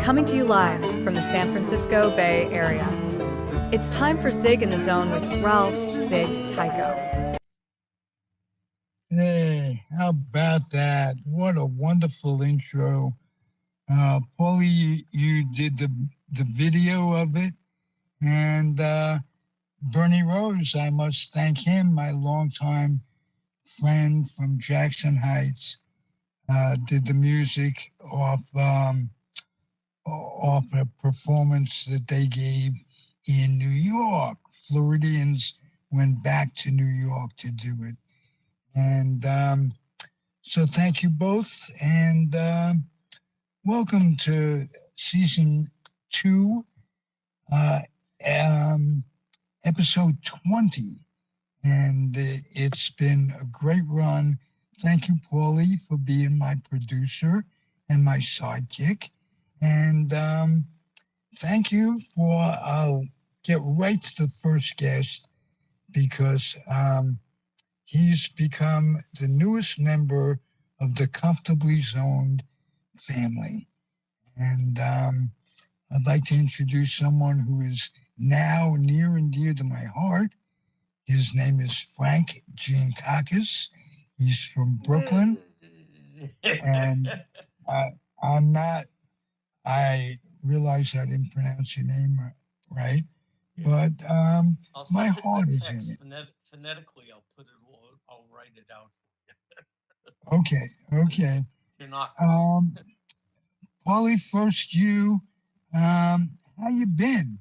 coming to you live from the San Francisco Bay Area. It's time for Zig in the Zone with Ralph Zig Tyko. Hey, how about that? What a wonderful intro. Pauly, you did the video of it, and Bernie Rose, I must thank him, my longtime friend from Jackson Heights, did the music off a performance that they gave in New York. Floridians went back to New York to do it. And so thank you both, and welcome to season 2, episode 20. And it's been a great run. Thank you, Pauly, for being my producer and my sidekick. And thank you for, I'll get right to the first guest, because he's become the newest member of the Comfortably Zoned family. And I'd like to introduce someone who is now near and dear to my heart. His name is Frank Gianakos. He's from Brooklyn. And I realize I didn't pronounce your name right, but my heart is in it. Phonetically, I'll write it out for you. Okay. Pauly, first you, how you been?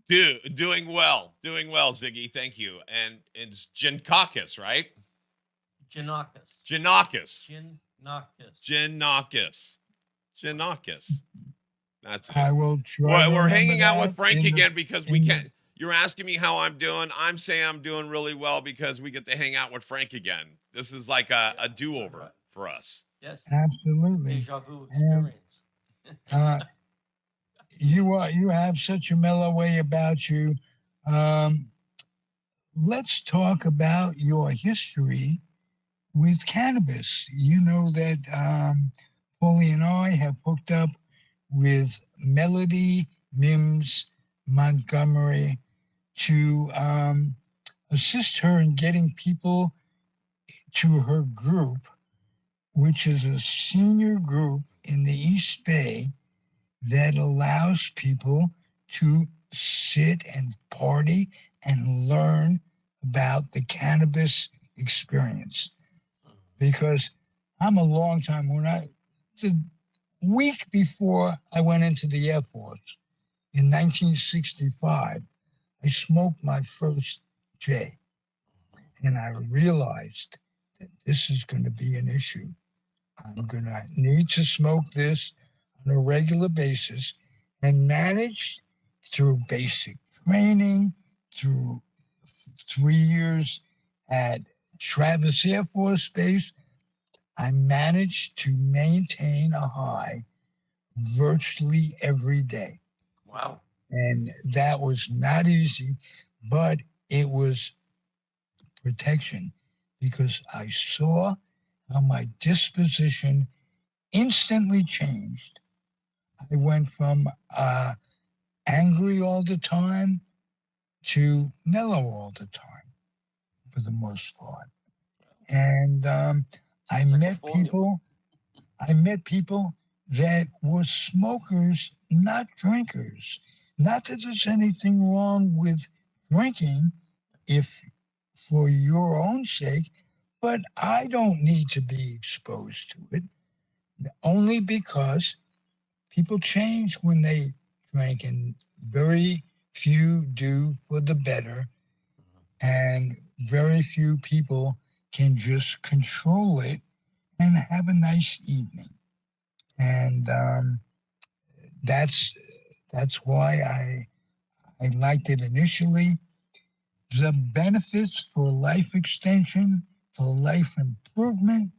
Doing well, Ziggy. Thank you. And it's Gianakos, right? Gianakos. That's it. I will try. We're hanging out with Frank again because we can't. You're asking me how I'm doing. I'm saying I'm doing really well because we get to hang out with Frank again. This is like a do-over for us. Yes, absolutely. Deja vu experience. You have such a mellow way about you. Let's talk about your history with cannabis. You know that Pauly and I have hooked up with Melody Mims Montgomery to assist her in getting people to her group, which is a senior group in the East Bay that allows people to sit and party and learn about the cannabis experience. Because I'm a long time, the week before I went into the Air Force in 1965, I smoked my first J, and I realized that this is going to be an issue. I'm going to need to smoke this on a regular basis, and managed through basic training, through 3 years at Travis Air Force Base, I managed to maintain a high virtually every day. Wow. And that was not easy, but it was protection, because I saw how my disposition instantly changed. I went from angry all the time to mellow all the time, for the most part. And I met people that were smokers, not drinkers. Not that there's anything wrong with drinking if for your own sake, but I don't need to be exposed to it, only because people change when they drink, and very few do for the better, and very few people can just control it and have a nice evening. And that's why I liked it initially. The benefits for life extension, for life improvement,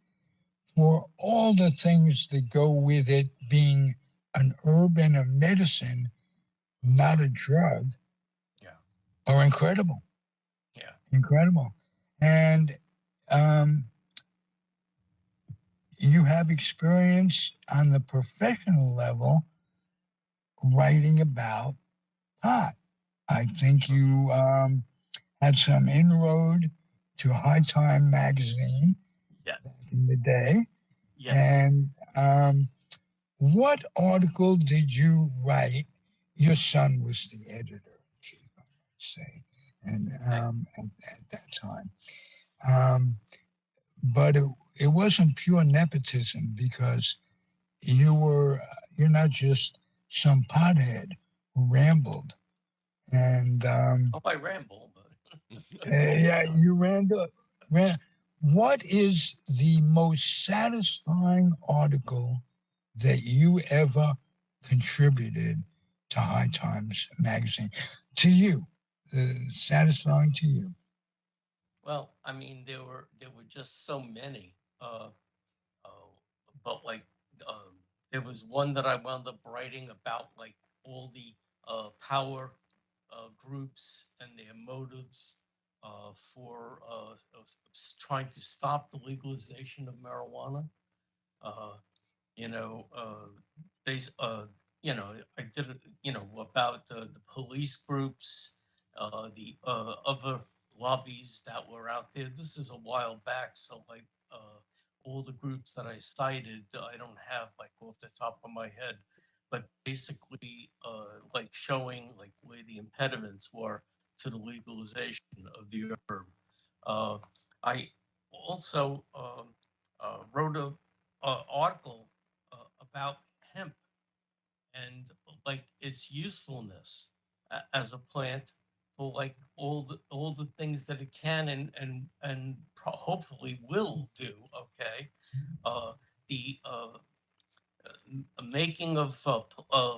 for all the things that go with it being an herb and a medicine, not a drug, are incredible. Yeah. Incredible. And you have experience on the professional level writing about pot. I think you had some inroad to High Time magazine Yeah. back in the day. Yeah. And what article did you write? Your son was the editor-in-chief, I might say, and at that time. But it wasn't pure nepotism because you're not just some pothead who rambled. And I ramble, but yeah, you what is the most satisfying article that you ever contributed to High Times magazine? To you, satisfying to you. well, I mean, there were just so many. Uh, but like, there was one that I wound up writing about like all the power groups and their motives for trying to stop the legalization of marijuana. Uh, you know, they, I did it, about the police groups, the other lobbies that were out there. This is a while back, so like all the groups that I cited, I don't have like off the top of my head, but basically, like showing like where the impediments were to the legalization of the herb. Uh, I also wrote a article about hemp and like its usefulness as a plant for like all the things that it can and hopefully will do. Okay, the making of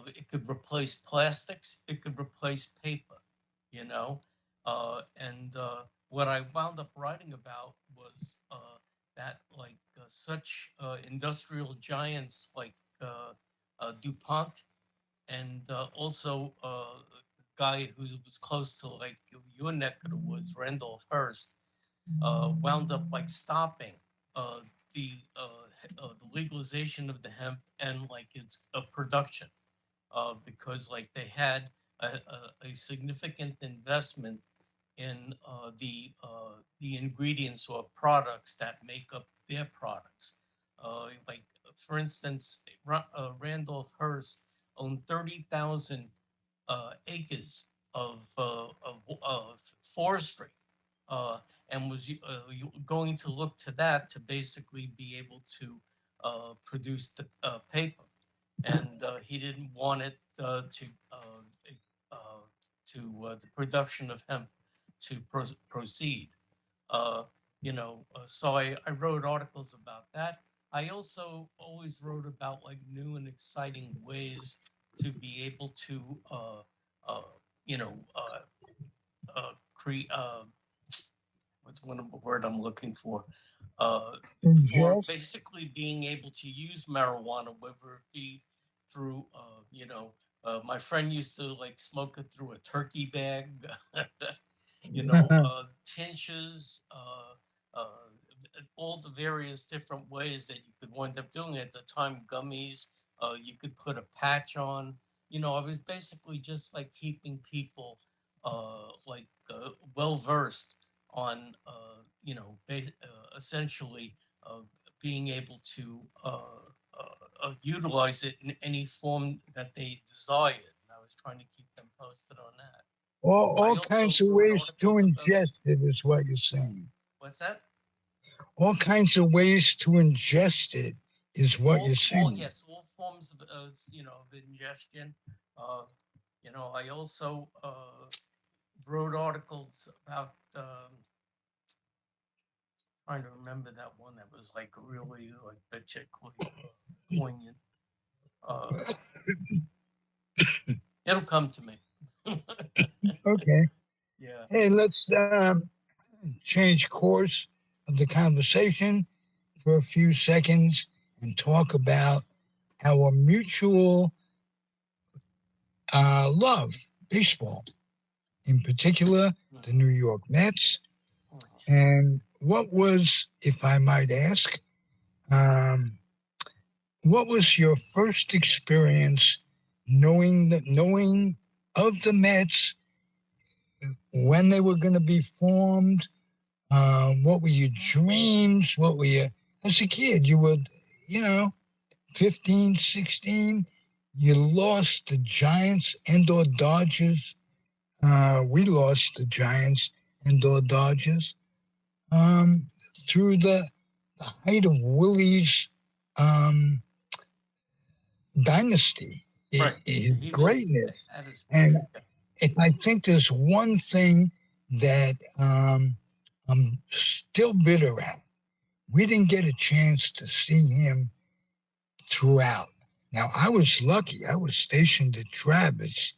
it could replace plastics, it could replace paper, you know, and what I wound up writing about was that like such industrial giants like DuPont and also a guy who was close to like your neck of the woods, Randolph Hearst, wound up like stopping uh, the legalization of the hemp and like its production because like they had a significant investment in the ingredients or products that make up their products. Like for instance, Randolph Hearst owned 30,000 acres of forestry, uh, and was going to look to that to basically be able to produce the paper. And he didn't want it the production of hemp to proceed. Uh, so I wrote articles about that. I also always wrote about like new and exciting ways to be able to, uh, you know, create. What's one word I'm looking for? For Ingest. basically being able to use marijuana, whether it be through, my friend used to like smoke it through a turkey bag, tinctures, all the various different ways that you could wind up doing it. At the time, gummies, you could put a patch on. I was basically just like keeping people well versed on, essentially being able to utilize it in any form that they desired. And I was trying to keep them posted on that. I All also kinds of wrote ways to articles about ingest it is what you're saying. what's that? All kinds of ways to ingest it is what you're saying. Yes, all forms of ingestion. Uh, I also wrote articles about trying to remember that one that was like really like particularly poignant. Uh, it'll come to me. Okay. Yeah. Hey, let's change course of the conversation for a few seconds and talk about our mutual love, baseball, in particular, the New York Mets. And what was, if I might ask, um, what was your first experience knowing of the Mets, when they were going to be formed, what were your dreams? What were you, as a kid, you were, 15, 16, you lost the Giants and/or Dodgers. We lost the Giants and/or Dodgers through the height of Willie's dynasty, Right. his He was greatness. at his And peak. if I think there's one thing that I'm still bitter at, we didn't get a chance to see him throughout. Now, I was lucky. I was stationed at Travis,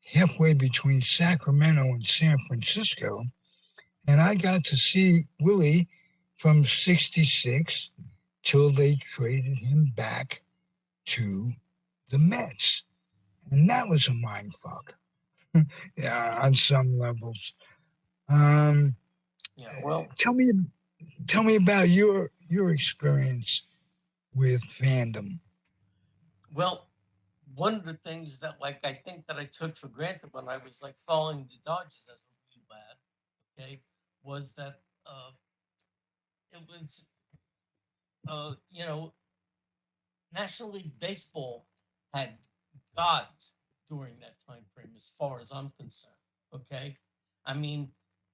halfway between Sacramento and San Francisco, and I got to see Willie from 66 till they traded him back to the Mets. And that was a mind fuck. Yeah, on some levels. Yeah, well, Tell me about your experience with fandom. well, one of the things that I think that I took for granted when I was following the Dodgers as a wee lad, okay, was that it was National League Baseball had gods during that time frame, as far as I'm concerned. Okay, I mean,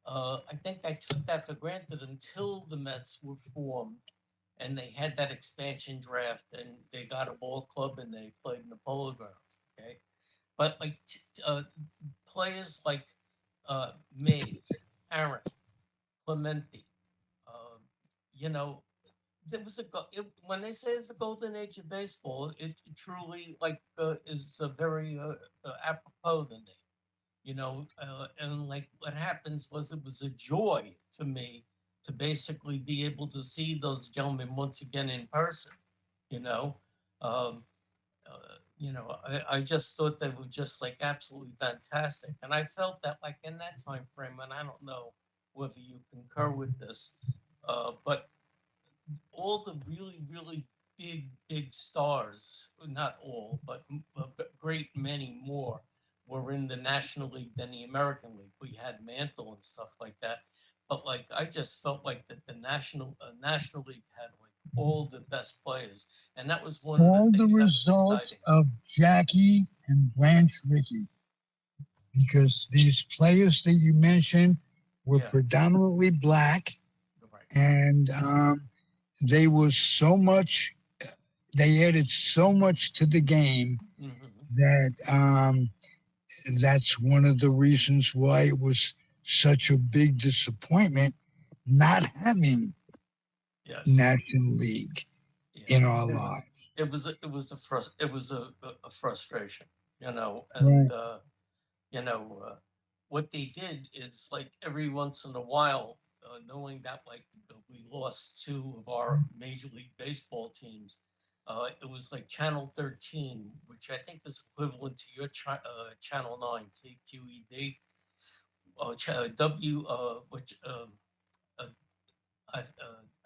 I think I took that for granted until the Mets were formed and they had that expansion draft and they got a ball club and they played in the Polo Grounds. Okay, but players like Mays, Aaron, Clemente, uh, you know, there was when they say it's the golden age of baseball, it truly is a very apropos the name, and what happens was it was a joy for me to basically be able to see those gentlemen once again in person, you know. Um, I just thought they were just absolutely fantastic, and I felt that in that time frame, and I don't know whether you concur with this, but all the really, really big stars, not all, but a great many more, were in the National League than the American League. We had Mantle and stuff like that. But I just felt that the National League had all the best players, and that was one of All the the things that was results exciting. of Jackie and Branch Rickey, because these players that you mentioned were predominantly black, Right. and they were so much. They added so much to the game that that's one of the reasons why it was such a big disappointment not having National League in our lives. It was a frustration, and Right. what they did is every once in a while, knowing that we lost two of our Major League Baseball teams, it was Channel 13, which I think is equivalent to your Channel 9, KQED, W, which uh,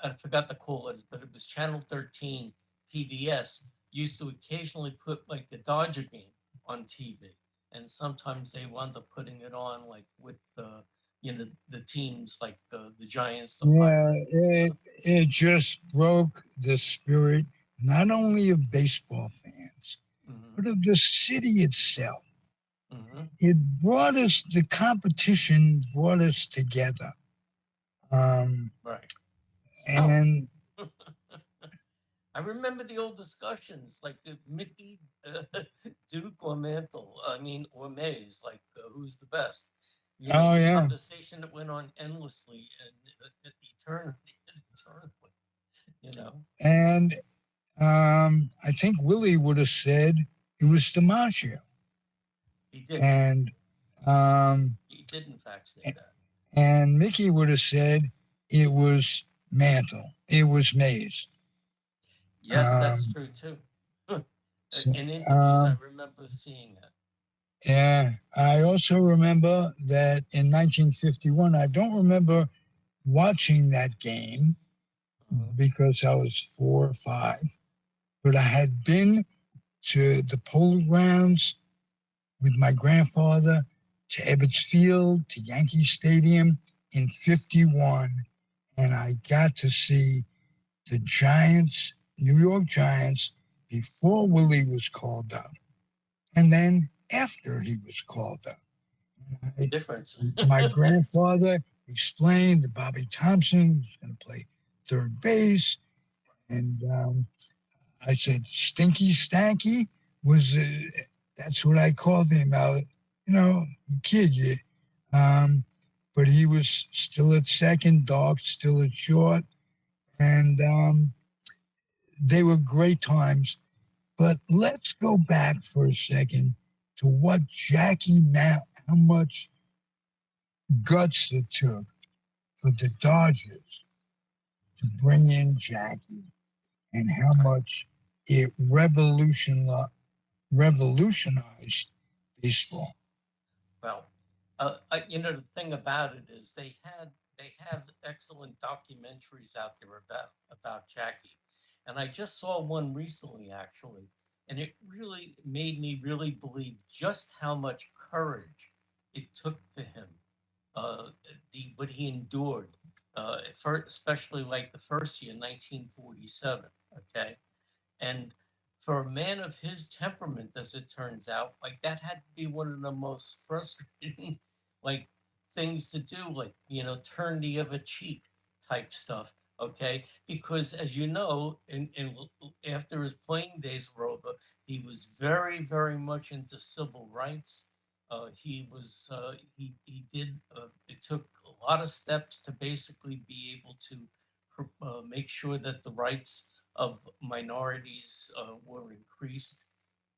I forgot the call letters, but it was Channel 13 PBS used to occasionally put the Dodger game on TV, and sometimes they wound up putting it on with the teams the Giants, the Pirates. It just broke the spirit not only of baseball fans, but of the city itself. It brought us, the competition brought us together. Right. And I remember the old discussions, Mickey, Duke, or Mantle. I mean, or Mays, who's the best? Conversation that went on endlessly and eternally. And I think Willie would have said it was DiMaggio. He did. And he did in fact say that. And Mickey would have said it was Mantle. It was Mays. Yes, that's true too. In interviews, I remember seeing that. Yeah, I also remember that in 1951, I don't remember watching that game because I was 4 or 5, but I had been to the Polo Grounds with my grandfather, to Ebbets Field, to Yankee Stadium in 51. And I got to see the Giants, New York Giants, before Willie was called up, and then after he was called up. Difference. My grandfather explained that Bobby Thompson was going to play third base, and I said Stinky Stanky was that's what I called him. Kid, but he was still at second, Dark still at short, and they were great times. But let's go back for a second to what Jackie meant, how much guts it took for the Dodgers to bring in Jackie, and how much it revolutionized baseball. Well, the thing about it is they have excellent documentaries out there about Jackie, and I just saw one recently actually, and it really made me really believe just how much courage it took for him, what he endured, especially like the first year, 1947. Okay, and for a man of his temperament, as it turns out, like that had to be one of the most frustrating, like things to do, like, turn the other cheek type stuff. Okay. Because as you know, after his playing days were over, he was very, very much into civil rights. He did, it took a lot of steps to basically be able to make sure that the rights of minorities were increased.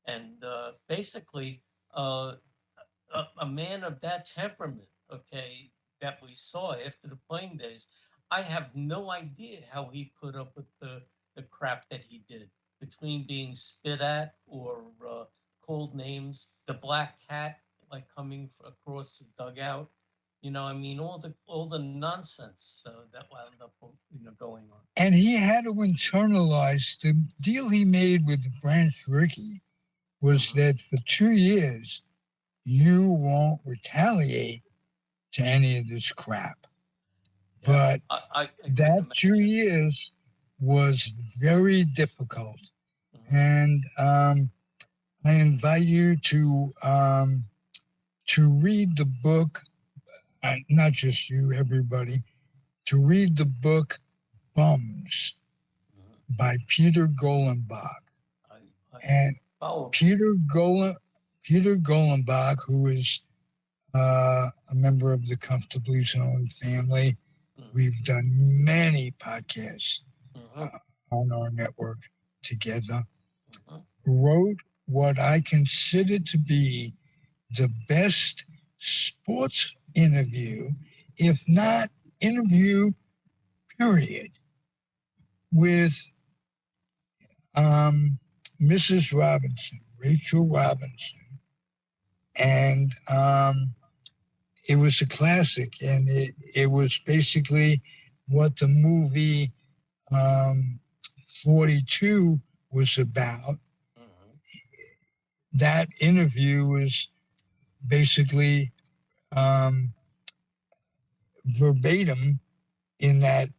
And basically, a man of that temperament, okay, that we saw after the playing days, I have no idea how he put up with the crap that he did between being spit at or called names, the black cat, like coming across the dugout. All the nonsense that wound up, going on. And he had to internalize the deal he made with Branch Rickey was that for 2 years, you won't retaliate to any of this crap. Yeah, but I that 2 years was very difficult. And I invite you to read the book, not just you, everybody, to read the book Bums by Peter Golenbach. And Peter Golenbach, who is a member of the Comfortably Zoned family, we've done many podcasts on our network together, wrote what I consider to be the best sports interview, if not interview, period, with Mrs. Robinson, Rachel Robinson. And it was a classic, and it was basically what the movie 42 was about. That interview was basically verbatim in that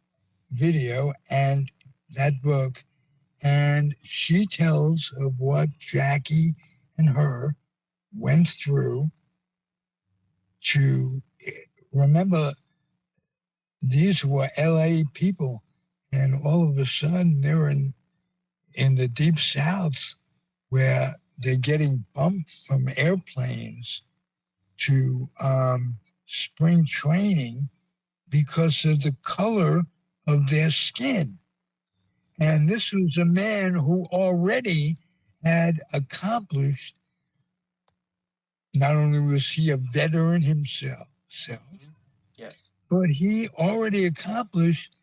video and that book. And she tells of what Jackie and her went through to remember these were LA people, and all of a sudden they're in the deep South where they're getting bumped from airplanes to spring training because of the color of their skin. And this was a man who already had accomplished, not only was he a veteran himself, yes, but he already accomplished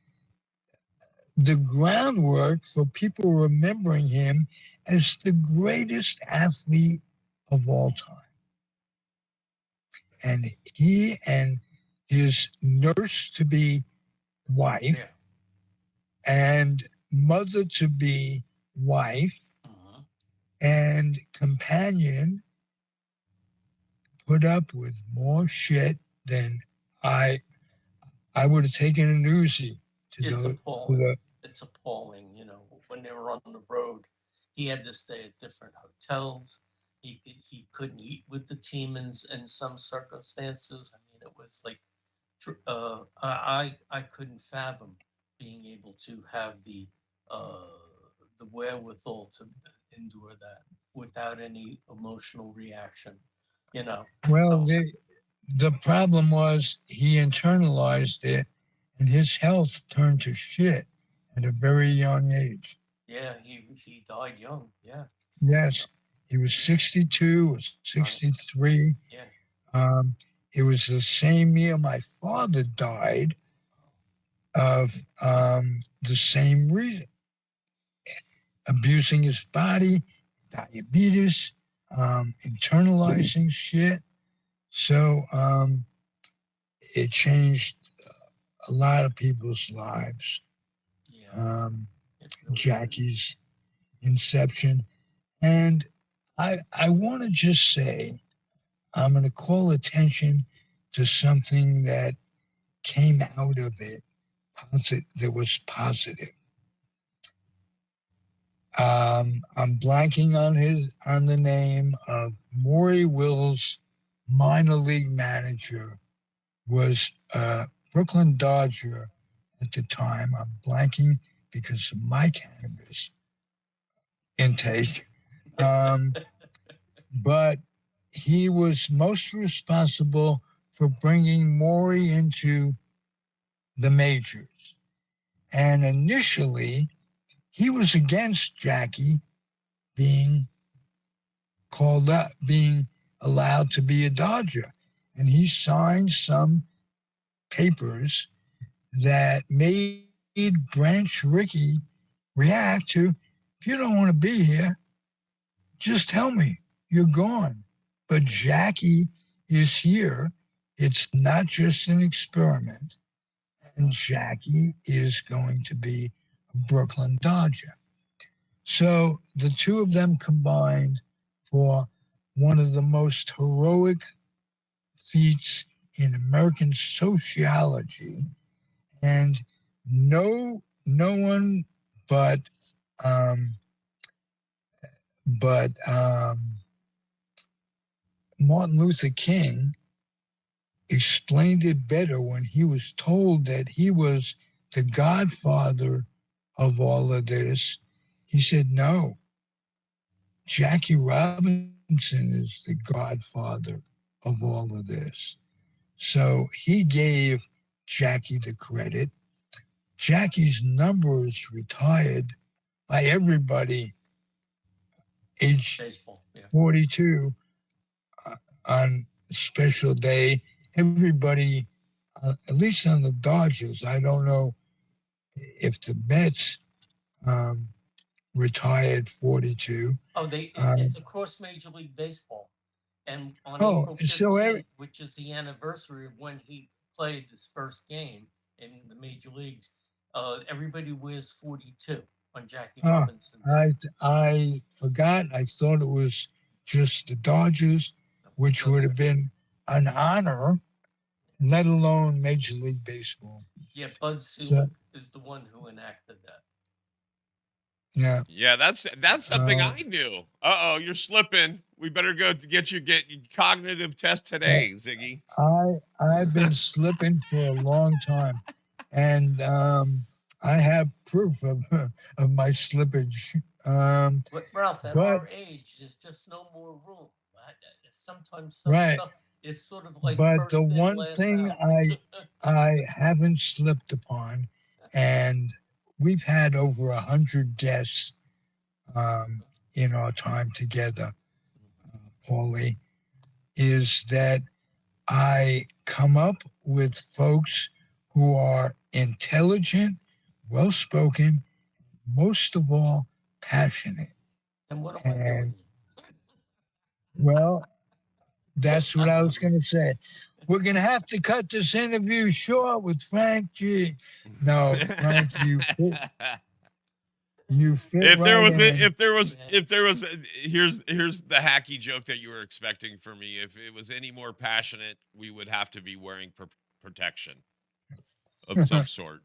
the groundwork for people remembering him as the greatest athlete of all time. And he and his nurse-to-be wife and mother-to-be wife And Companion put up with more shit than I would have taken an Uzi to It's those. appalling. It's appalling. You know, when they were on the road, he had to stay at different hotels. He couldn't eat with the team in some circumstances. I mean, it was like I couldn't fathom being able to have the wherewithal to endure that without any emotional reaction. You know. Well, So, the problem was he internalized it, and his health turned to shit at a very young age. yeah, he died young. Yeah. Yes, he was 62 or 63. Yeah. It was the same year my father died of the same reason. Abusing his body, diabetes, internalizing shit. So it changed a lot of people's lives. Yeah. Jackie's inception. And I want to just say, I'm going to call attention to something that came out of it that was positive. I'm blanking on the name of Maury Will's minor league manager was Brooklyn Dodger at the time. I'm blanking because of my cannabis intake. But he was most responsible for bringing Maury into the majors. And initially, he was against Jackie being called up, being allowed to be a Dodger. And he signed some papers that made Branch Rickey react to, if you don't want to be here, just tell me, you're gone. But Jackie is here. It's not just an experiment. And Jackie is going to be a Brooklyn Dodger. So the two of them combined for one of the most heroic feats in American sociology. And no one but Martin Luther King explained it better when he was told that he was the godfather of all of this. He said, no, Jackie Robinson is the godfather of all of this. So he gave Jackie the credit. Jackie's number is retired by everybody age Baseball, yeah. 42 on a special day. Everybody, at least on the Dodgers, I don't know if the Mets retired 42. Oh, it's across Major League Baseball. And on April 15th, which is the anniversary of when he played his first game in the major leagues, everybody wears 42 on Jackie Robinson. I forgot. I thought it was just the Dodgers, which would have been an honor, let alone Major League Baseball. Yeah, Bud Selig is the one who enacted that. Yeah. Yeah, that's something I knew. You're slipping. We better go to get your cognitive test today, Ziggy. I've been slipping for a long time, and I have proof of my slippage. But Ralph, at our age, there's just no more room. Sometimes some stuff is sort of like. But the one thing I haven't slipped upon, and we've had over 100 guests in our time together, Pauly, is that I come up with folks who are intelligent, well-spoken, most of all, passionate. And what am I doing? Well, that's what I was going to say. We're going to have to cut this interview short with Frank G. No, Frank, You fit If there right was, in. here's the hacky joke that you were expecting from me. If it was any more passionate, we would have to be wearing protection of some sort.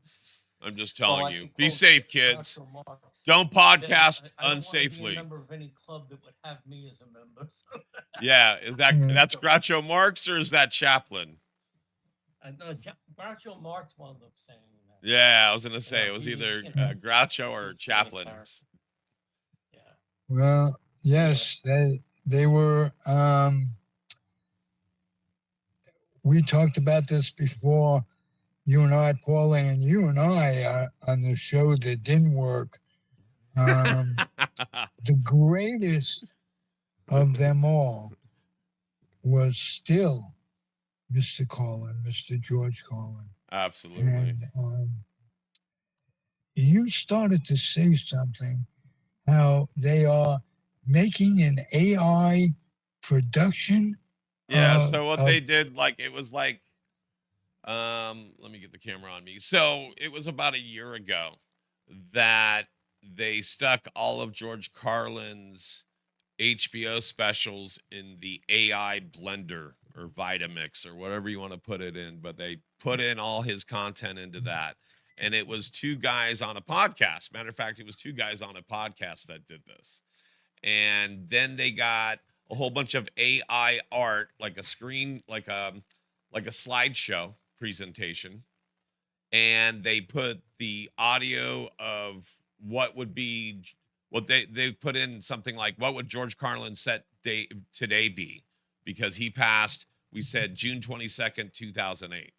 I'm just telling you. Be safe, kids. Don't podcast I don't unsafely. want to be a member of any club that would have me as a member. So. Yeah, that's Groucho Marx, or is that Chaplin? Groucho Marx wound up saying that. Yeah, I was gonna say it was either Groucho or Chaplin. Yeah. Well, yes, they were. We talked about this before. You and I, Pauly, and you and I on the show that didn't work. The greatest of them all was still Mr. Carlin, Mr. George Carlin. Absolutely. And you started to say something, how they are making an AI production. Yeah, so what they did, like, it was like, let me get the camera on me. So it was about a year ago that they stuck all of George Carlin's HBO specials in the AI blender or Vitamix or whatever you want to put it in, but they put in all his content into that. And it was two guys on a podcast. Matter of fact, it was two guys on a podcast that did this. And then they got a whole bunch of AI art, like a screen, like a slideshow presentation. And they put the audio of what would be what they put in something like, what would George Carlin's set day today be? Because he passed, we said June 22nd, 2008.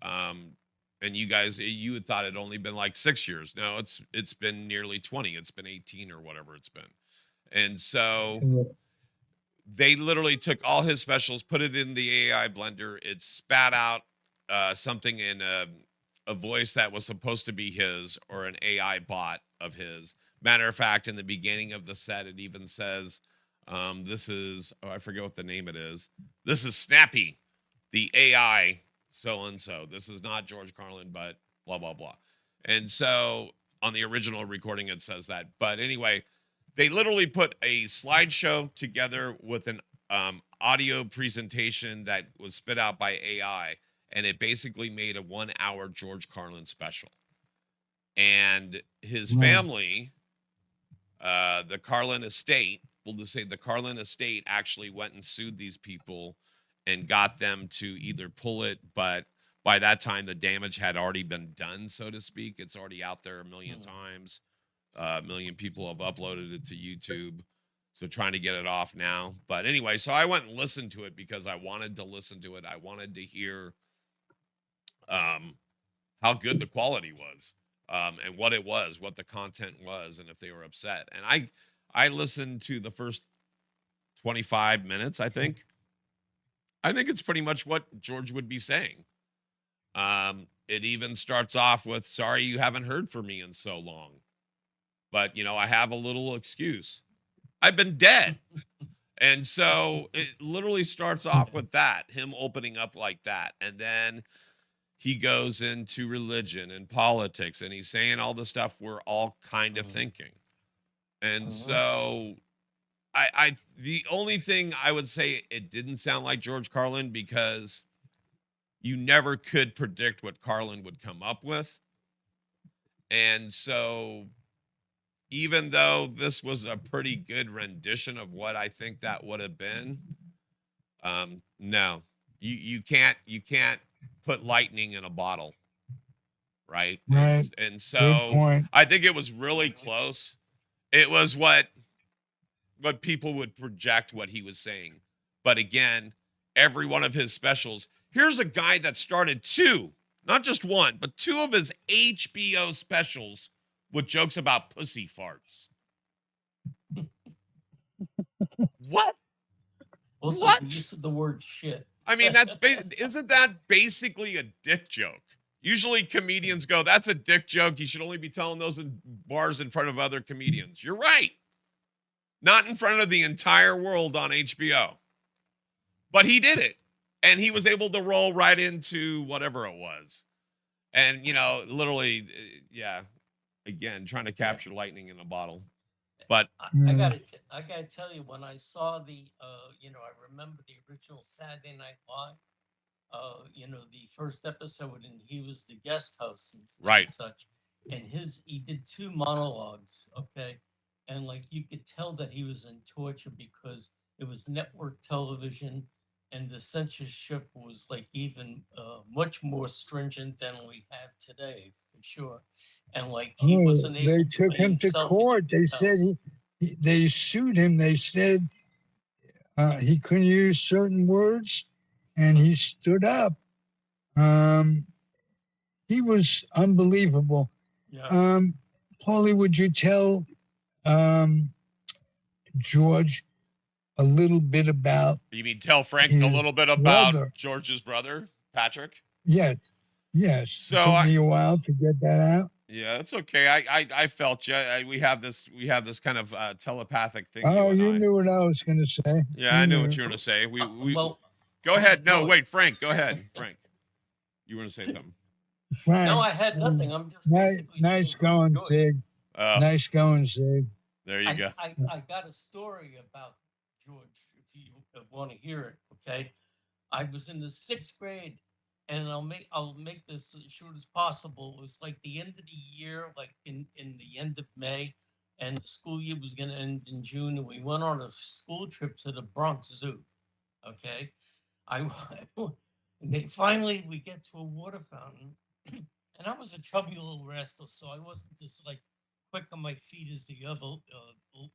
And you guys, you had thought it'd only been like 6 years. No, it's been nearly 20. It's been 18 or whatever it's been. And so they literally took all his specials, put it in the AI blender. It spat out something in a voice that was supposed to be his, or an AI bot of his. Matter of fact, in the beginning of the set, it even says, this is, I forget what the name it is. This is Snappy, the AI so-and-so. This is not George Carlin, but blah, blah, blah. And so on the original recording, it says that. But anyway, they literally put a slideshow together with an audio presentation that was spit out by AI, and it basically made a 1 hour George Carlin special. And his family, the Carlin estate, we'll just say the Carlin estate, actually went and sued these people and got them to either pull it, but by that time the damage had already been done, so to speak. It's already out there a million times. A million people have uploaded it to YouTube, so trying to get it off now. But anyway, so I went and listened to it because I wanted to listen to it. I wanted to hear how good the quality was, and what it was, what the content was, and if they were upset. And I listened to the first 25 minutes. I think it's pretty much what George would be saying. It even starts off with, "Sorry you haven't heard from me in so long. But, you know, I have a little excuse. I've been dead." And so it literally starts off with that, him opening up like that. And then he goes into religion and politics, and he's saying all the stuff we're all kind of thinking. And so the only thing I would say, it didn't sound like George Carlin, because you never could predict what Carlin would come up with. And so even though this was a pretty good rendition of what I think that would have been, no, you can't put lightning in a bottle, right? Right. And so I think it was really close. It was what people would project what he was saying. But again, every one of his specials, here's a guy that started two, not just one, but two of his HBO specials with jokes about pussy farts. What? Also, what? the use of the word shit. I mean, isn't that basically a dick joke? Usually comedians go, "That's a dick joke. You should only be telling those in bars in front of other comedians." You're right. Not in front of the entire world on HBO. But he did it. And he was able to roll right into whatever it was. And, you know, literally, yeah. again, trying to capture lightning in a bottle. But I Yeah. gotta tell you, when I saw the, I remember the original Saturday Night Live, the first episode, and he was the guest host and right. such, and he did 2 monologues, okay, and like you could tell that he was in torture because it was network television, and the censorship was like even much more stringent than we have today, for sure, and like he Oh, wasn't they able to took be him to himself, and you court. could They tell. said they sued him. They said he couldn't use certain words, and he stood up. Um, he was unbelievable. Yeah. Paulie, would you tell George a little bit about You mean tell Frank a little his bit about brother? George's brother, Patrick? Yes, yes. So It took me a while to get that out. yeah, it's okay. I felt you. We have this kind of telepathic thing, you Oh, and you I. knew what I was going to say. Yeah, I You knew what knew. you were gonna say. We Well, go who's ahead. No, George? wait, Frank. Go ahead, Frank. You want to say something? Frank. No, I had nothing. I'm just Nice, basically nice saying, who's going, George? Sig. Oh, Nice going, Sig. there you go. I got a story about George, if you want to hear it. Okay, I was in the 6th grade, and I'll make this as short as possible. It was like the end of the year, like in the end of May, and the school year was going to end in June, and we went on a school trip to the Bronx Zoo. Okay, I and finally we get to a water fountain, and I was a chubby little rascal, so I wasn't just like quick on my feet as the other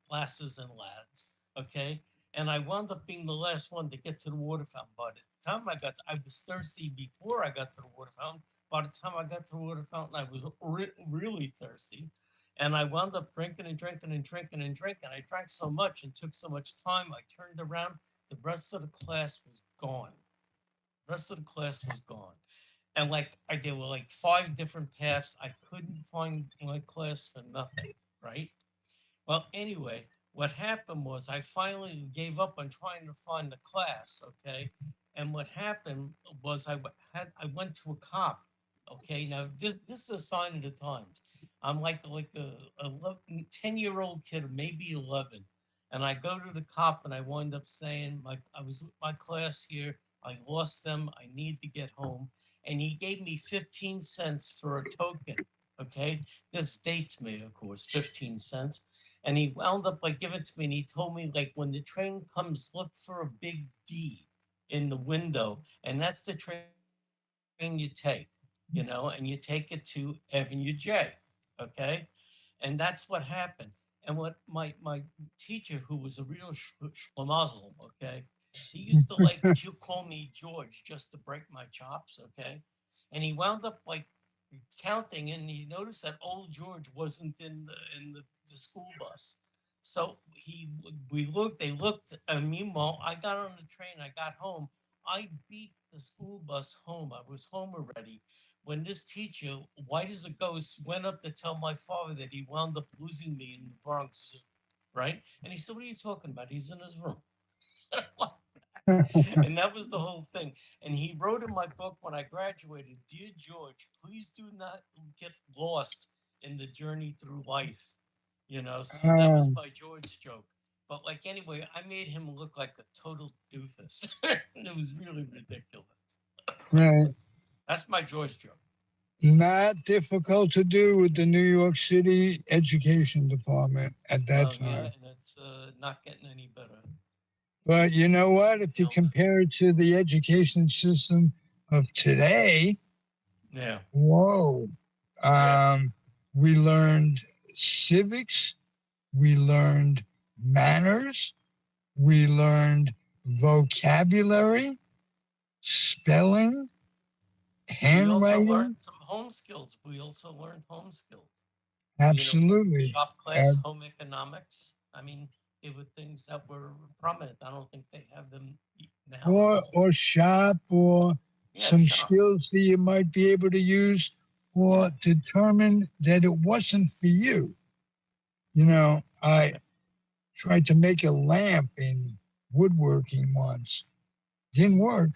lasses and lads. Okay, and I wound up being the last one to get to the water fountain. By the time I was thirsty before I got to the water fountain. By the time I got to the water fountain, I was really thirsty. And I wound up drinking and drinking and drinking and drinking. I drank so much and took so much time. I turned around. The rest of the class was gone. The rest of the class was gone. And like there were like 5 different paths. I couldn't find my class for nothing, right? Well, anyway, what happened was I finally gave up on trying to find the class, okay? And what happened was I went to a cop, okay? Now this is a sign of the times. I'm like a 10-year-old kid, or maybe 11, and I go to the cop and I wind up saying I was with my class here. I lost them. I need to get home, and he gave me 15 cents for a token. Okay, this dates me, of course, 15 cents. And he wound up like giving it to me, and he told me like when the train comes, look for a big D in the window, and that's the train you take, and you take it to Avenue J, okay, and that's what happened. And what my teacher, who was a real schlemazel, okay, he used to like to call me George just to break my chops, okay, and he wound up like counting, and he noticed that old George wasn't in the school bus. So they looked, and meanwhile, I got on the train, I got home. I beat the school bus home. I was home already when this teacher, white as a ghost, went up to tell my father that he wound up losing me in the Bronx Zoo, right? And he said, "What are you talking about? He's in his room." And that was the whole thing. And he wrote in my book when I graduated, "Dear George, please do not get lost in the journey through life." So that was my George joke. But like anyway, I made him look like a total doofus. And it was really ridiculous. Right. That's my George joke. Not difficult to do with the New York City Education Department at that time. Yeah, and it's not getting any better. But you know what? If you compare it to the education system of today, yeah, whoa. We learned civics, we learned manners, we learned vocabulary, spelling, we also handwriting. learned some home skills. Absolutely. Shop class, home economics. I mean, they were things that were prominent. I don't think they have them now. Or shop, or some skills that you might be able to use, or determine that it wasn't for you. I tried to make a lamp in woodworking once. Didn't work.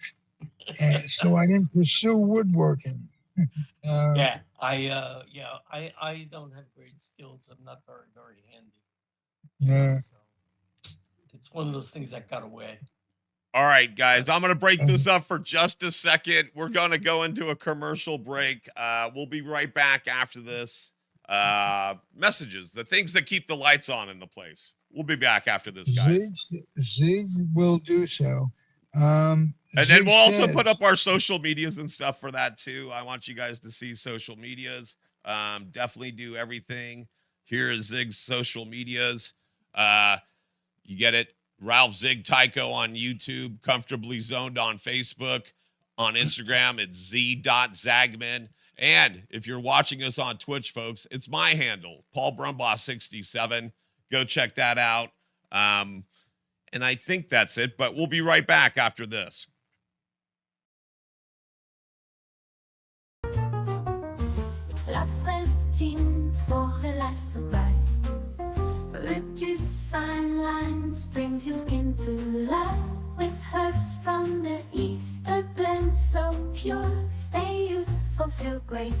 And so I didn't pursue woodworking. Yeah, I don't have great skills. I'm not very handy. Yeah. So it's one of those things that got away. All right, guys, I'm going to break this up for just a second. We're going to go into a commercial break. We'll be right back after this. Messages, the things that keep the lights on in the place. We'll be back after this, guys. Zig will do so. And then Zig we'll also says, put up our social medias and stuff for that too. I want you guys to see social medias. Definitely do everything. Here is Zig's social medias. You get it. Ralph Zig Tyko on YouTube, Comfortably Zoned on Facebook. On Instagram, it's z.zagman. And if you're watching us on Twitch, folks, it's my handle, Paul Brumbaugh 67. Go check that out. And I think that's it, but we'll be right back after this. La Frestine for a life so bright. Bridges, fine lines, brings your skin to life. With herbs from the east, a blend so pure. Stay youthful, feel great,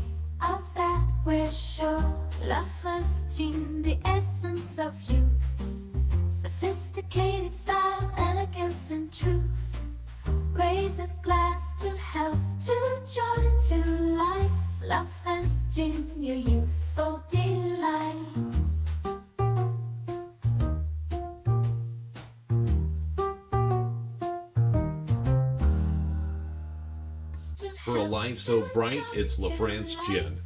of that we're sure. La Frestine, the essence of youth. Sophisticated style, elegance and truth. Raise a glass to health, to joy, to life. La Frestine, your youthful delight. For a life so bright, it's La France Gin.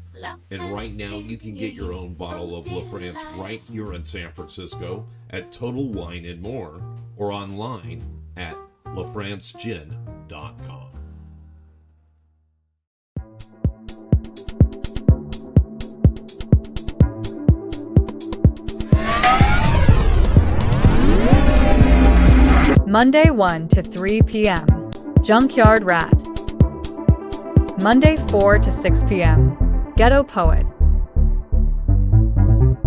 And right now, you can get your own bottle of La France right here in San Francisco at Total Wine and More, or online at lafrancegin.com. Monday 1 to 3 p.m. Junkyard Rat. Monday 4 to 6 p.m. Ghetto Poet.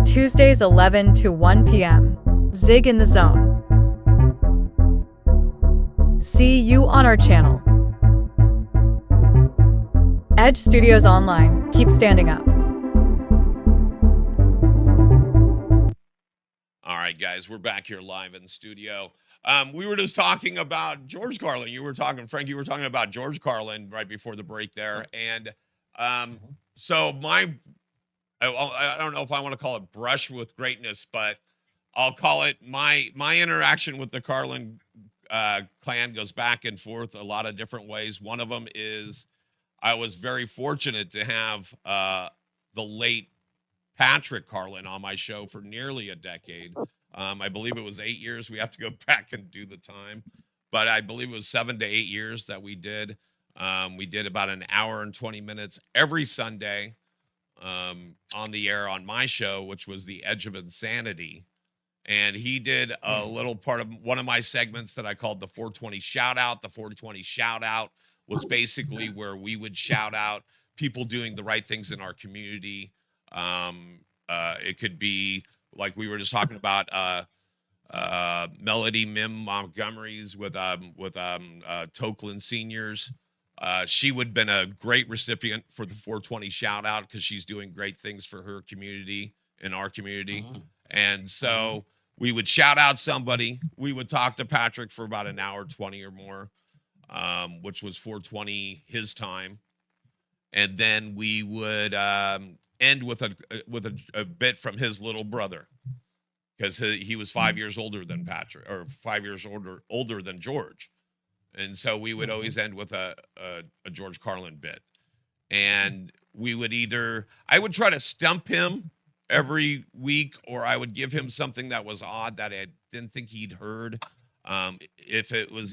Tuesdays 11 to 1 p.m. Zig in the Zone. See you on our channel. Edge Studios Online. Keep standing up. All right, guys, we're back here live in the studio. We were just talking about George Carlin. Frank, you were talking about George Carlin right before the break there. And so I don't know if I want to call it brush with greatness, but I'll call it my interaction with the Carlin clan goes back and forth a lot of different ways. One of them is I was very fortunate to have the late Patrick Carlin on my show for nearly a decade. I believe it was 8 years. We have to go back and do the time, but I believe it was 7 to 8 years that we did. We did about an hour and 20 minutes every Sunday on the air on my show, which was The Edge of Insanity. And he did a little part of one of my segments that I called the 420 shout out. The 420 shout out was basically where we would shout out people doing the right things in our community. It could be like we were just talking about Melody Mim Montgomery's with Tokeland Seniors. She would have been a great recipient for the 420 shout out because she's doing great things for her community and our community. And so we would shout out somebody. We would talk to Patrick for about an hour 20 or more, which was 420 his time. And then we would end with a bit from his little brother, because he was 5 years older than Patrick, or 5 years older than George. And so we would always end with a George Carlin bit. And I would try to stump him every week, or I would give him something that was odd that I didn't think he'd heard. If it was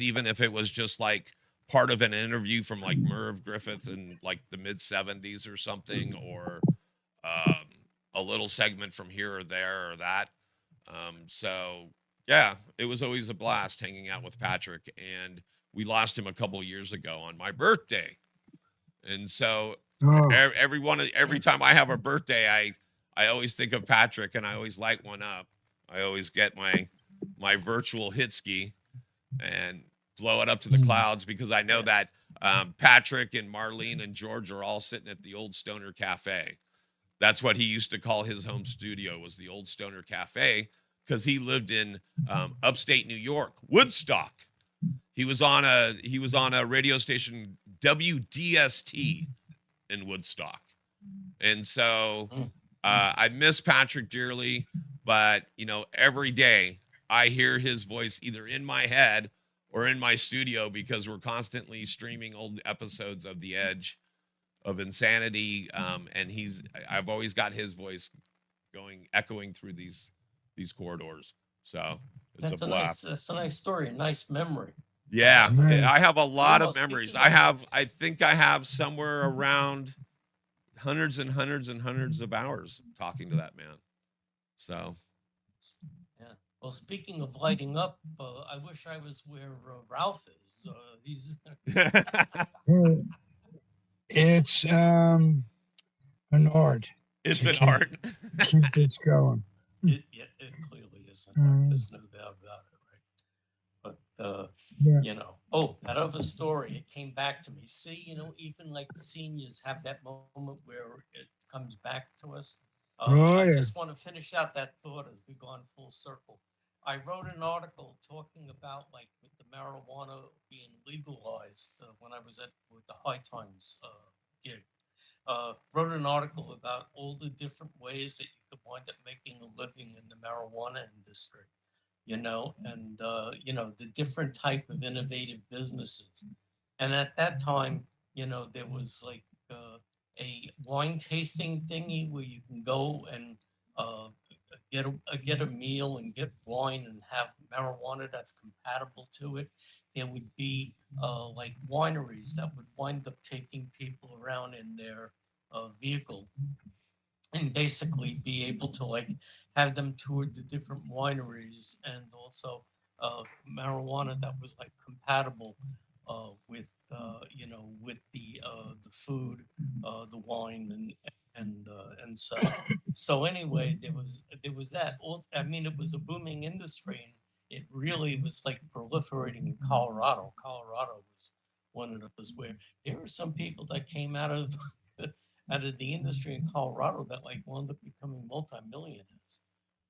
just like part of an interview from like Merv Griffith in like the mid 70s or something, or a little segment from here or there or that. So yeah, it was always a blast hanging out with Patrick, and we lost him a couple years ago on my birthday. And so every time I have a birthday, I always think of Patrick, and I always light one up. I always get my virtual hit ski, and blow it up to the Mm. clouds, because I know that Patrick and Marlene and George are all sitting at the Old Stoner Cafe. That's what he used to call his home studio, was the Old Stoner Cafe, because he lived in upstate New York, Woodstock. He was on a radio station, WDST, in Woodstock. And so I miss Patrick dearly, but every day I hear his voice either in my head or in my studio, because we're constantly streaming old episodes of The Edge, of Insanity, and I've always got his voice echoing through these corridors. So it's a blast. That's a nice story, a nice memory. Yeah, Right. I have a lot of Speaking memories. of- I think I have somewhere around hundreds and hundreds and hundreds of hours talking to that man. So, Yeah. Well, speaking of lighting up, I wish I was where Ralph is. He's Well, it's an art. it's to an keep- art. Keep this going. it clearly isn't. There's no doubt about it, right? But Yeah. oh, that other story, it came back to me. See, even like seniors have that moment where it comes back to us. Oh, I yeah. just want to finish out that thought as we've gone full circle. I wrote an article talking about with the marijuana being legalized when I was with the High Times gig. Wrote an article about all the different ways that you could wind up making a living in the marijuana industry, and the different type of innovative businesses. And at that time, there was a wine tasting thingy where you can go and get a meal and get wine and have marijuana that's compatible to it. There would be wineries that would wind up taking people around in their vehicle and basically be able to have them tour the different wineries, and also marijuana that was compatible with with the food, the wine, and so anyway, there was that. I mean, it was a booming industry, and it really was proliferating in Colorado. Colorado was one of those where there were some people that came out of the industry in Colorado that wound up becoming multimillionaires.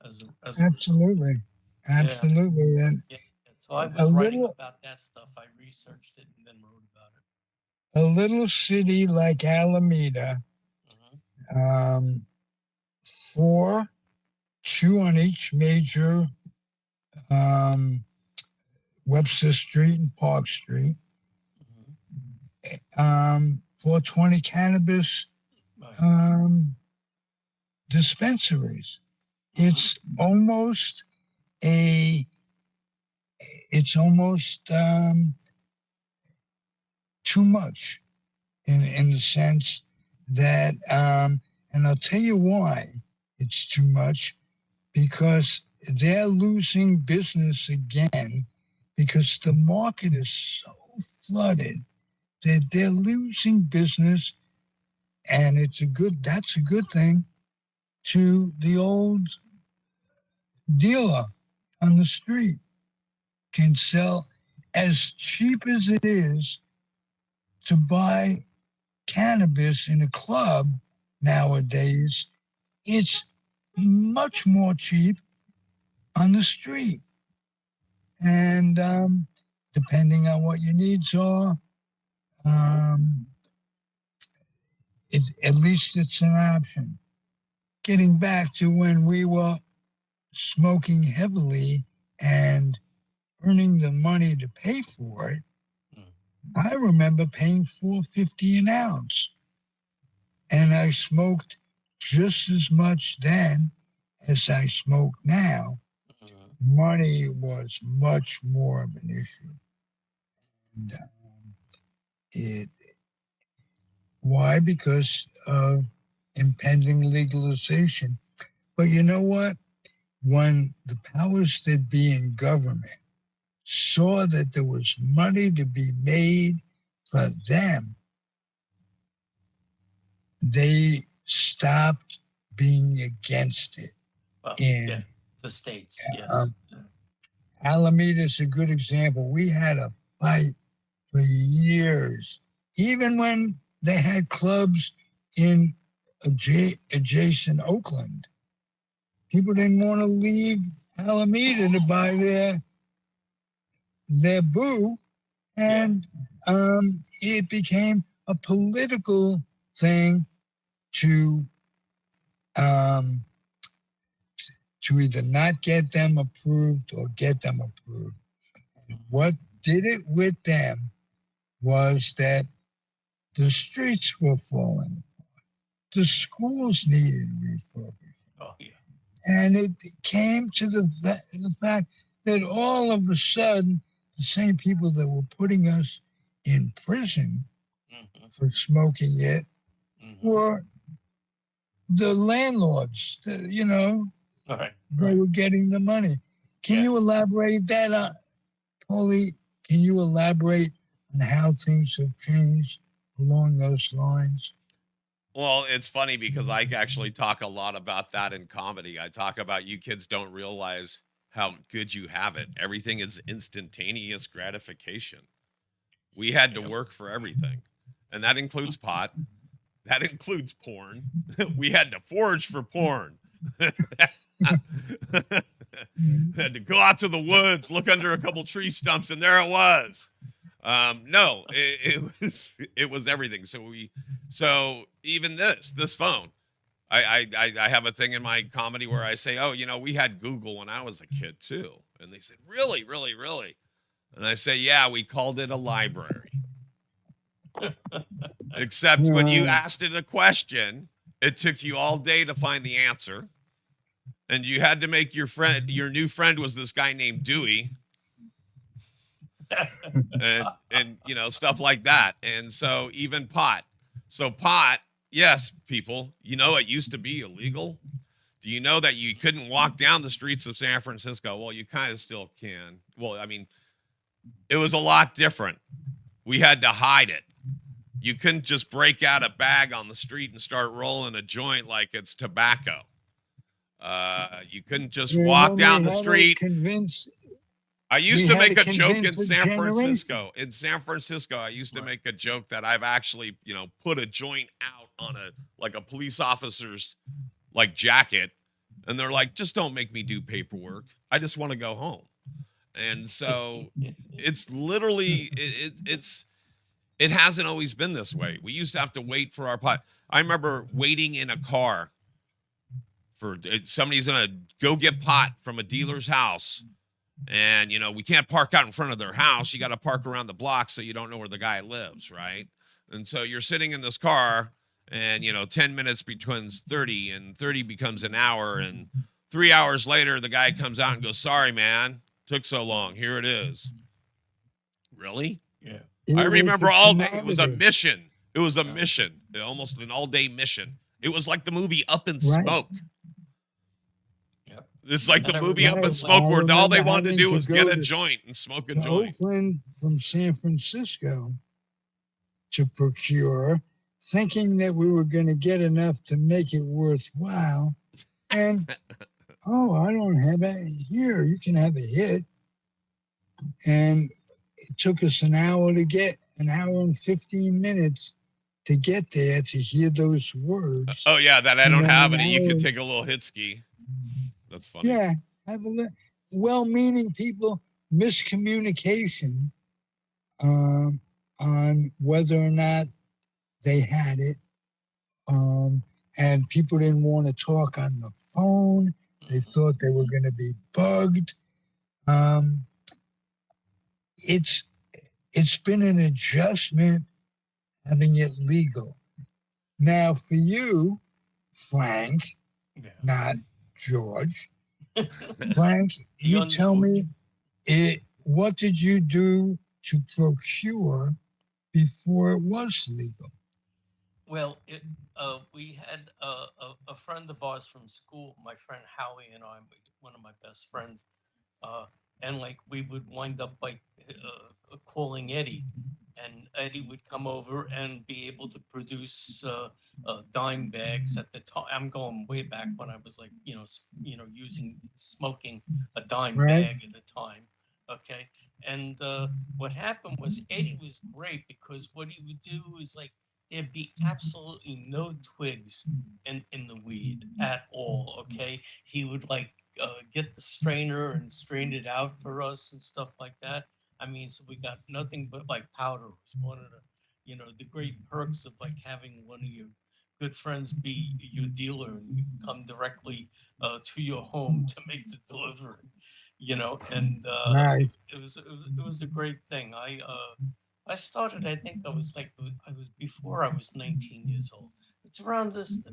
As a Absolutely. Absolutely. And yeah. So I a was writing little- about that stuff. I researched it and then wrote about it. a little city like Alameda, Mhm. 2 on each major, Webster Street and Park Street, Mhm. 420 cannabis Right. dispensaries. It's almost too much in the sense that, and I'll tell you why it's too much, because they're losing business again, because the market is so flooded that they're losing business, and that's a good thing, to the old dealer on the street. Can sell as cheap as it is to buy cannabis in a club nowadays. It's much more cheap on the street. And depending on what your needs are, at least it's an option. Getting back to when we were smoking heavily and earning the money to pay for it, I remember paying $4.50 an ounce, and I smoked just as much then as I smoke now. Money was much more of an issue, and why? Because of impending legalization. But you know what? When the powers that be in government saw that there was money to be made for them, they stopped being against it. Well, And yeah, the states, yes. Alameda is a good example. We had a pipe for years. Even when they had clubs in adjacent Oakland, people didn't want to leave Alameda to buy their boo, and it became a political thing to either not get them approved or get them approved. And what did it with them was that the streets were falling, the schools needed refurbishment. Oh, yeah. And it came to the fact that all of a sudden, the same people that were putting us in prison for smoking it were the landlords, Right. they were getting the money. Can you elaborate that on, Pauly? Can you elaborate on how things have changed along those lines? Well, it's funny because I actually talk a lot about that in comedy. I talk about you kids don't realize how good you have it. Everything is instantaneous gratification. We had to work for everything, and that includes pot. That includes porn. We had to forage for porn. Had to go out to the woods, look under a couple tree stumps, and there it was. No, it was everything. So even this phone, I have a thing in my comedy where I say, oh, we had Google when I was a kid too. And they said, really, really, really? And I say, yeah, we called it a library. Except when you asked it a question, it took you all day to find the answer. And you had to make your new friend was this guy named Dewey. and stuff like that. And so even pot. So pot, yes, people, it used to be illegal. Do you know that you couldn't walk down the streets of San Francisco? Well, you kind of still can. Well, I mean, it was a lot different. We had to hide it. You couldn't just break out a bag on the street and start rolling a joint like it's tobacco. You couldn't just walk down the street. I used to make a joke in San Francisco. In San Francisco, I used to make a joke that I've actually, put a joint out on a police officer's jacket, and they're like, just don't make me do paperwork. I just want to go home. And so it's literally it hasn't always been this way. We used to have to wait for our pot. I remember waiting in a car for somebody's gonna go get pot from a dealer's house. And, we can't park out in front of their house. You got to park around the block so you don't know where the guy lives, right? And so you're sitting in this car and, 10 minutes becomes 30 and 30 becomes an hour. And 3 hours later, the guy comes out and goes, sorry, man, took so long. Here it is. Really? Yeah. I remember all day. It was a mission. It was a mission, almost an all-day mission. It was like the movie Up in Smoke. It's like the movie Up in Smoke where all they wanted to do was get a joint and smoke a joint. Oakland from San Francisco to procure, thinking that we were going to get enough to make it worthwhile. And, I don't have it here. You can have a hit. And it took us an hour and 15 minutes to get there to hear those words. Oh, yeah, that I don't have any. You can take a little hit ski. That's funny. Yeah, well-meaning people, miscommunication on whether or not they had it, and people didn't want to talk on the phone. They thought they were going to be bugged. It's been an adjustment having it legal. Now, for you, Frank, not George. Frank, you tell me, what did you do to procure before it was legal? Well, we had a friend of ours from school, my friend Howie and I, one of my best friends, and we would wind up calling Eddie, and Eddie would come over and be able to produce dime bags at the time. I'm going way back when I was smoking a dime bag at the time. Okay. And what happened was Eddie was great because what he would do is like there'd be absolutely no twigs in the weed at all. Okay. He would like get the strainer and strain it out for us and stuff like that. I mean, so we got nothing but like powder. It was one of the, the great perks of like having one of your good friends be your dealer and come directly to your home to make the delivery. And Nice. it was a great thing. I started. I think I was before I was 19 years old. It's around this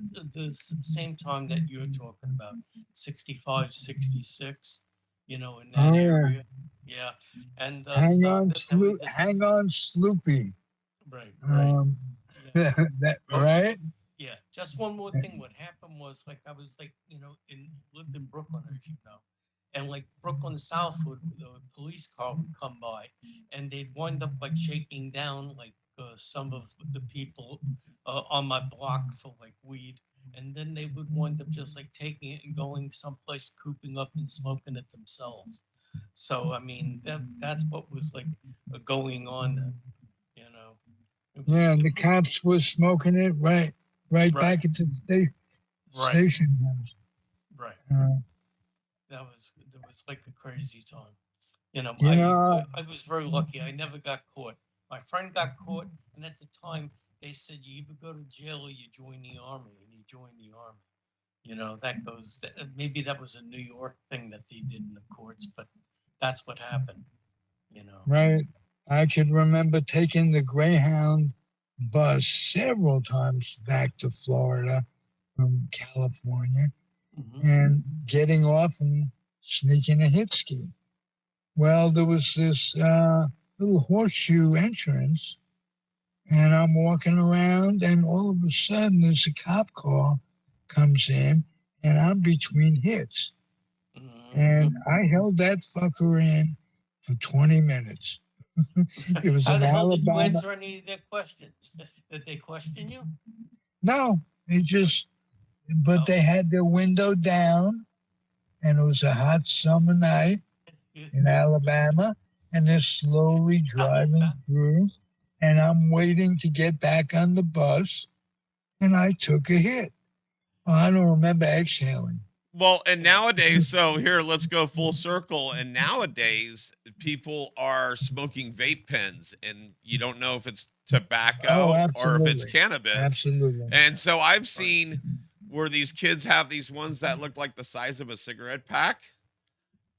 same time that you're talking about, 65, 66. In that Oh yeah. area. Yeah, and then we just Hang on, Sloopy. right, right. Um, Yeah. that Oh, right? yeah. Just one more thing. What happened was like I was like, lived in Brooklyn, as you know, and like Brooklyn South would the police car would come by, and they'd wind up like shaking down like some of the people on my block for like weed, and then they would wind up just like taking it and going someplace, cooping up and smoking it themselves. So I mean that's what was like going on then, you know. It was Yeah, and it, the cops were smoking it right right, back at the right, station house. right. Uh, That was like a crazy time. You know, you I know, I was very lucky. I never got caught. My friend got caught, and at the time they said you either go to jail or you join the army, and he joined the army. That goes. Maybe that was a New York thing that they did in the courts, but that's what happened. You know. right? I could remember taking the Greyhound bus several times back to Florida from California Hmm. and getting off and sneaking a hit ski. Well, there was this little horseshoe entrance, and I'm walking around, and all of a sudden, there's a cop car comes in, and I'm between hits. And Hmm. I held that fucker in for 20 minutes. It was How in the hell did you Alabama. answer any of their questions? Did they question you? No, it just, but Oh. they had their window down, and it was a hot summer night in Alabama, and they're slowly driving Alabama. through, and I'm waiting to get back on the bus, and I took a hit. Oh, I don't remember exhaling. Well, and Yeah. nowadays, so here, let's go full circle. And nowadays, people are smoking vape pens, and you don't know if it's Oh, tobacco or if it's absolutely. cannabis. Absolutely. And so I've Right. seen where these kids have these ones that look like the size of a cigarette pack,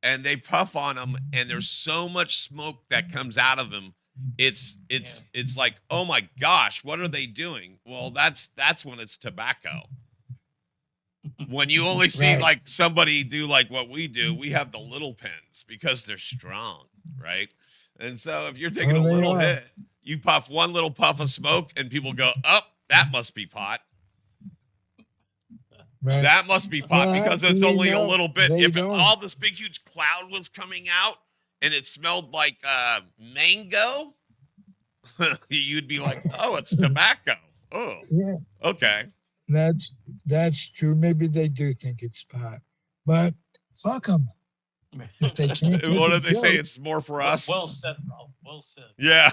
and they puff on them, and there's so much smoke that comes out of them. It's Yeah. it's it's like, oh my gosh, what are they doing? Well, that's when it's tobacco. When you only see Right. like somebody do like what we do, we have the little pens because they're strong, right? And so if you're taking Oh, a they little are. hit, you puff one little puff of smoke and people go, "Up, that must be pot. Right. That must be pot," Well, because it's actually, only a no, little bit. they If don't. all this big huge cloud was coming out and it smelled like mango, you'd be like, "Oh, it's tobacco." Oh, Yeah, okay. that's that's true. Maybe they do think it's pot, but fuck them if they can't get What the did they say? joke. It's more for Well, us. well said, Ralph. Well said. Yeah.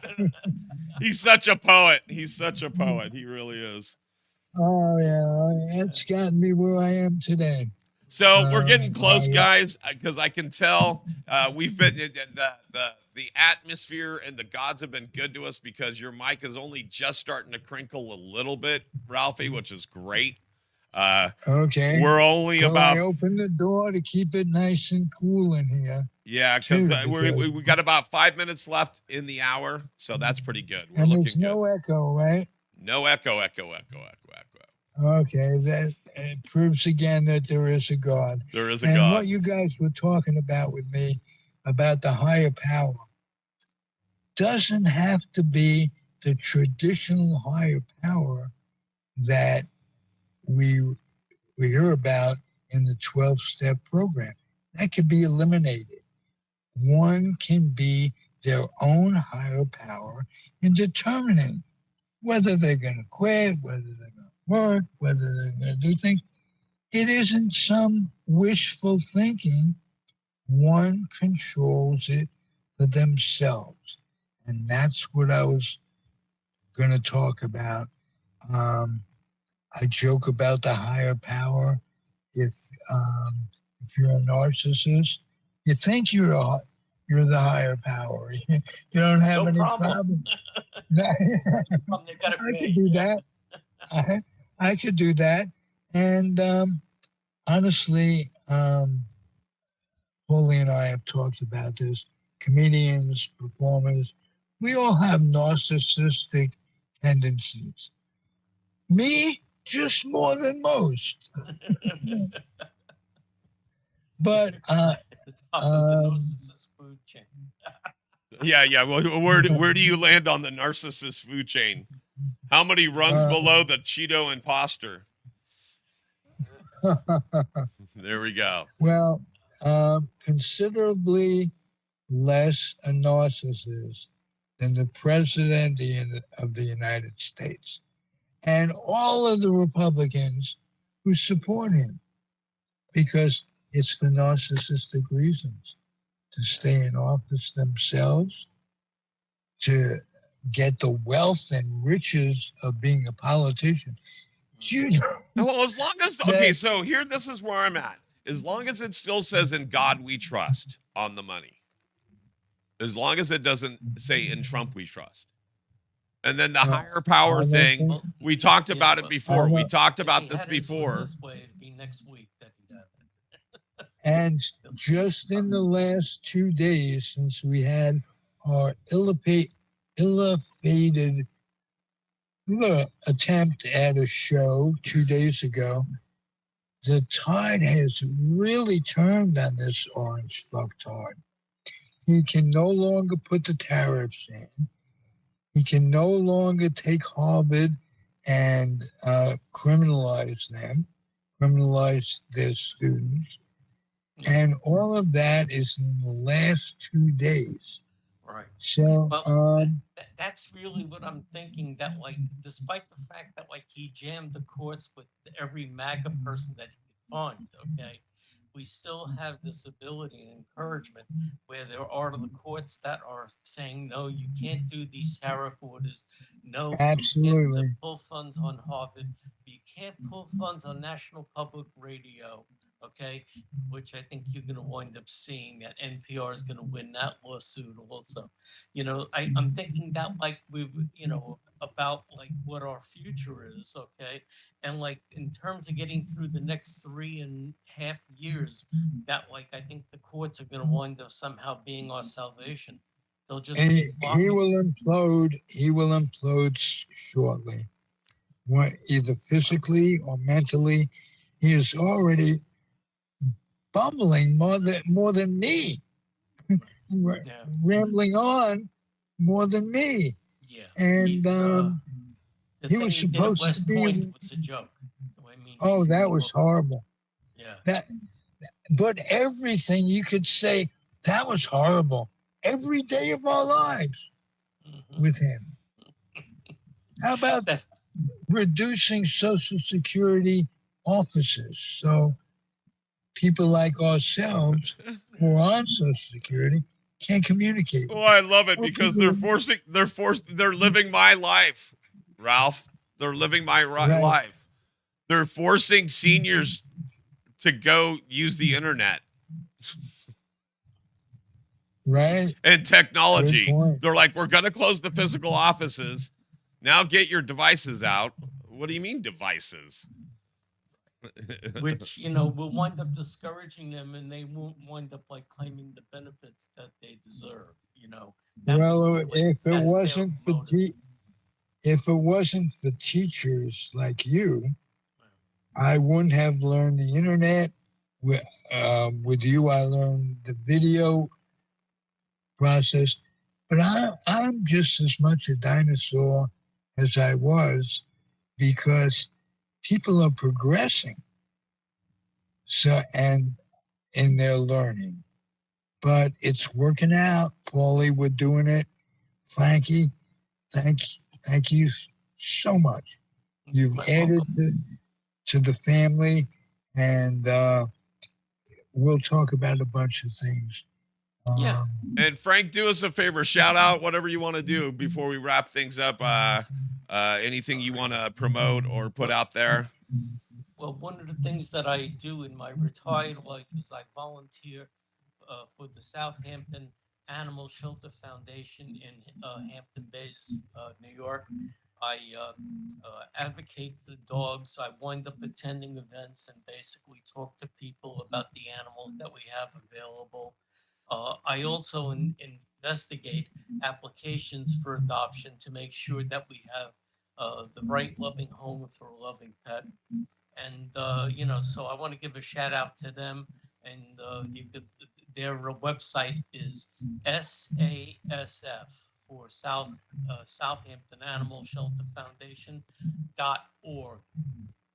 He's such a poet. He's such a poet. He really is. Oh yeah, it's gotten me where I am today. So we're getting Oh close, yeah. guys, because I can tell we've been the atmosphere and the gods have been good to us because your mic is only just starting to crinkle a little bit, Ralphie, which is great. Okay. We're only Till I about open the door to keep it nice and cool in here because too, we got about 5 minutes left in the hour, so that's pretty good. We're and looking there's good. no echo, right? No echo, echo, echo, echo, echo. Okay, that proves again that there is a God. There is a And God. what you guys were talking about with me about the higher power doesn't have to be the traditional higher power that we hear about in the 12-step program. That can be eliminated. One can be their own higher power in determining whether they're going to quit, whether they're going to work, whether they're going to do things. It isn't some wishful thinking. One controls it for themselves. And that's what I was going to talk about. I joke about the higher power. If you're a narcissist, you think you're the higher power. You don't have No any problem. problem. They gotta I pay. could do that. I could do that. And honestly, Pauly and I have talked about this. Comedians, performers, we all have narcissistic tendencies. Me, just more than most. But At the top of the narcissist food chain. Yeah. Well, where do you land on the narcissist food chain? How many rungs below the Cheeto imposter? There we go. Well, considerably less a narcissist than the president of the United States and all of the Republicans who support him, because it's for narcissistic reasons, to stay in office themselves, to get the wealth and riches of being a politician. You know, Well, as long as okay, so here, this is where I'm at. As long as it still says "In God We Trust" on the money, as long as it doesn't say "In Trump We Trust," and then the higher power thing, we talked about it before. We talked about this before. This way, it'd be next week that he does it. And just in the last 2 days, since we had our ill-fated attempt at a show 2 days ago, the tide has really turned on this orange fucktard. He can no longer put the tariffs in. He can no longer take Harvard and criminalize their students. And all of that is in the last 2 days. Right. So that's really what I'm thinking, that like, despite the fact that like he jammed the courts with every MAGA person that he could find, okay, we still have this ability and encouragement where there are the courts that are saying, no, you can't do these tariff orders. No, absolutely. You can't pull funds on Harvard. You can't pull funds on National Public Radio. Okay, which I think you're going to wind up seeing that NPR is going to win that lawsuit also. You know, I'm thinking that like about like what our future is, okay, and like in terms of getting through the next 3.5 years, that like I think the courts are going to wind up somehow being our salvation. They'll just he will implode. He will implode shortly, either physically or mentally. He is already bumbling more than me, rambling on more than me. Yeah, and he was supposed to be. Was a joke. That was horrible. Yeah. But everything you could say, that was horrible. Every day of our lives with him. How about reducing Social Security offices so people like ourselves who are on Social Security can't communicate. Oh, I love it because they're living my life, Ralph. They're living my life. They're forcing seniors to go use the internet. Right. And technology. They're like, we're going to close the physical offices. Now get your devices out. What do you mean devices? Which, will wind up discouraging them, and they won't wind up like claiming the benefits that they deserve, Well, if it wasn't for teachers like you, I wouldn't have learned the internet. With you, I learned the video process. But I'm just as much a dinosaur as I was, because people are progressing, and in their learning, but it's working out. Pauly, we're doing it. Frankie, thank you so much. You've added to the family, and we'll talk about a bunch of things Yeah. And Frank, do us a favor, shout out whatever you want to do before we wrap things up. Anything you want to promote or put out there? Well, one of the things that I do in my retired life is I volunteer for the Southampton Animal Shelter Foundation in Hampton Bays, New York. I advocate for dogs. I wind up attending events and basically talk to people about the animals that we have available. I also investigate applications for adoption to make sure that we have the right loving home for a loving pet. And so I want to give a shout out to them. And their website is SASF for Southampton Animal Shelter Foundation.org,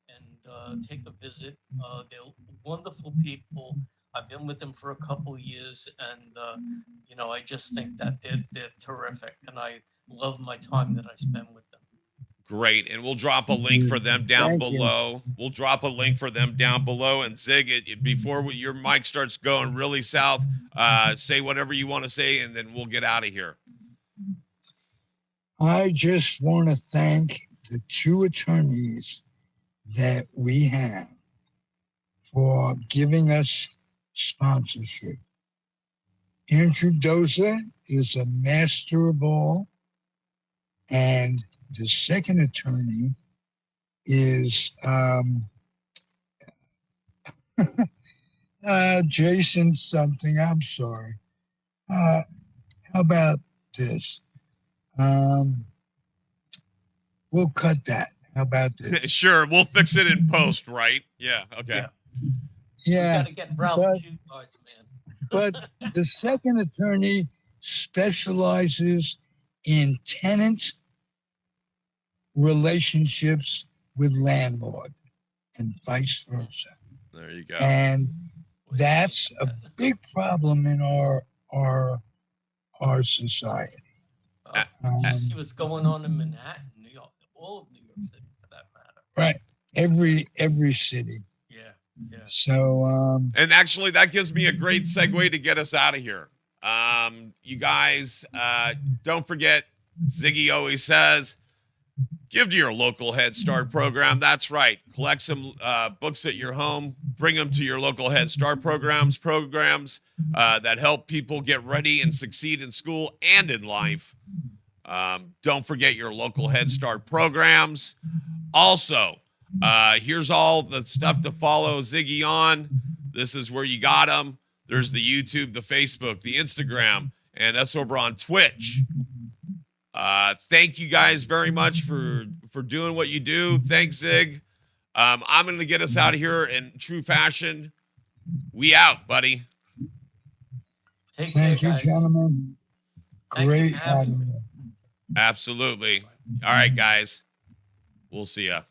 and take a visit. They're wonderful people. I've been with them for a couple years, and I just think that they're terrific, and I love my time that I spend with them. Great, and we'll drop a link for them down below. We'll drop a link for them down below. And Zig, before your mic starts going really south, say whatever you want to say, and then we'll get out of here. I just want to thank the 2 attorneys that we have for giving us sponsorship. Andrew Doza is a master of all, and the second attorney is Jason something. I'm sorry. How about this? We'll cut that. How about this? Sure, we'll fix it in post, right? Yeah, okay. Yeah. We got to get Ralph shoe cards, man. But the second attorney specializes in tenant relationships with landlord and vice versa. There you go. And that's a big problem in our society. See what's going on in Manhattan, New York, all of New York City for that matter. Right. Every city. Yeah. So and actually that gives me a great segue to get us out of here. You guys, don't forget, Ziggy always says, give to your local Head Start program. That's right. Collect some books at your home. Bring them to your local Head Start programs that help people get ready and succeed in school and in life. Don't forget your local Head Start programs. Also, here's all the stuff to follow Ziggy on. This is where you got him. There's the YouTube, the Facebook, the Instagram, and that's over on Twitch. Thank you guys very much for doing what you do. Thanks, Zig. I'm going to get us out of here in true fashion. We out, buddy. Thank you, gentlemen. Great having you. Absolutely. All right, guys. We'll see ya.